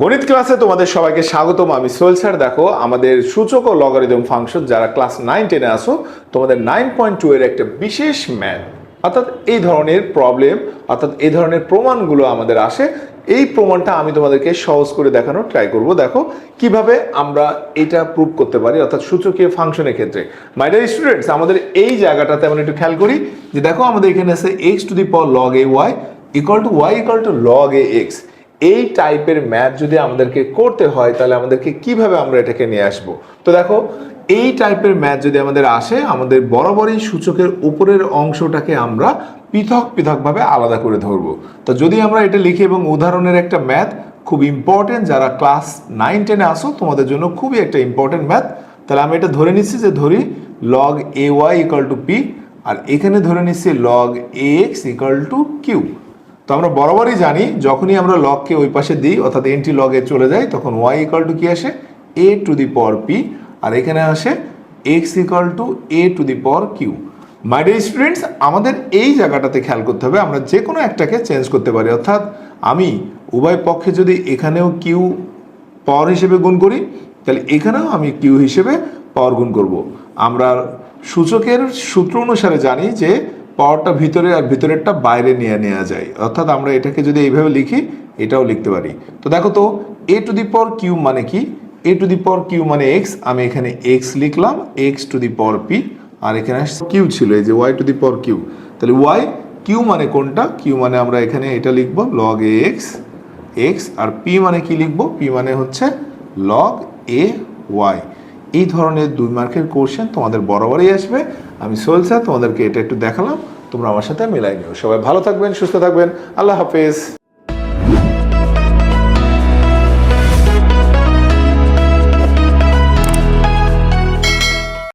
গণিত ক্লাসে তোমাদের সবাইকে স্বাগতম। আমি সোহেল স্যার। দেখো, আমাদের সূচক ও লগারিদম ফাংশন যারা ক্লাস 9-10-এ আসো, তোমাদের 9.2 এর একটা বিশেষ ম্যাথ, অর্থাৎ এই ধরনের প্রবলেম, অর্থাৎ এই ধরনের প্রমাণগুলো আমাদের আসে। এই প্রমাণটা আমি তোমাদেরকে সহজ করে দেখানোর ট্রাই করব। দেখো কিভাবে আমরা এটা প্রুভ করতে পারি, অর্থাৎ সূচকীয় ফাংশনের ক্ষেত্রে। মাই ডিয়ার স্টুডেন্টস, আমাদের এই জায়গাটাতে আমরা একটু খেয়াল করি যে দেখো আমাদের এখানে আছে x to the power log a y equal to y equal to log a x। এই টাইপের ম্যাথ যদি আমাদেরকে করতে হয় তাহলে আমাদেরকে কিভাবে আমরা এটাকে নিয়ে আসব। তো দেখো, এই টাইপের ম্যাথ যদি আমাদের আসে, আমাদের বরাবরই সূচকের উপরের অংশটাকে আমরা পৃথক পৃথকভাবে আলাদা করে ধরবো। তো যদি আমরা এটা লিখি, এবং উদাহরণের একটা ম্যাথ খুব ইম্পর্টেন্ট, যারা ক্লাস 9-10-এ আসো তোমাদের জন্য খুবই একটা ইম্পর্টেন্ট ম্যাথ। তাহলে আমি এটা ধরে নিচ্ছি যে ধরি log a y equal to p, আর এখানে ধরে নিচ্ছি log a x equal to q। তো আমরা বরাবরই জানি যখনই আমরা লগকে ওই পাশে দিই, অর্থাৎ এন্টি লগে চলে যায়, তখন y ইকুয়াল টু কি আসে, a to the power p, আর এখানে আসে x equal to a to the power q। My dear students, আমাদের এই জায়গাটাতে খেয়াল করতে হবে, আমরা যে কোনো একটাকে চেঞ্জ করতে পারি। অর্থাৎ আমি উভয় পক্ষে যদি এখানেও q পাওয়ার হিসেবে গুণ করি, তাহলে এখানেও আমি q হিসেবে পাওয়ার গুণ করব। আমরা সূচকের সূত্র অনুসারে জানি যে পাওয়ারটা ভিতরে আর ভিতরেরটা বাইরে নিয়ে নেওয়া যায়, অর্থাৎ আমরা এটাকে যদি এইভাবে লিখি, এটাও লিখতে পারি। তো দেখো তো, a to the power Q মানে কি, a to the power Q মানে x, আমি এখানে x লিখলাম, x to the power p, আর এখানে কিউ ছিল এই যে y to the power Q. তাহলে y কিউ মানে কোনটা, কিউ মানে আমরা এখানে এটা লিখব log a x, x, R p মানে কি লিখব, p মানে হচ্ছে log a y। এই ধরনের 2 মার্কের কোশ্চেন তোমাদের বরাবরই আসবে। আমি সোহেল স্যার তোমাদেরকে এটা একটু দেখালাম, তোমরা আমার সাথে মিলাই নিও। সবাই ভালো থাকবেন, সুস্থ থাকবেন, আল্লাহ হাফেজ।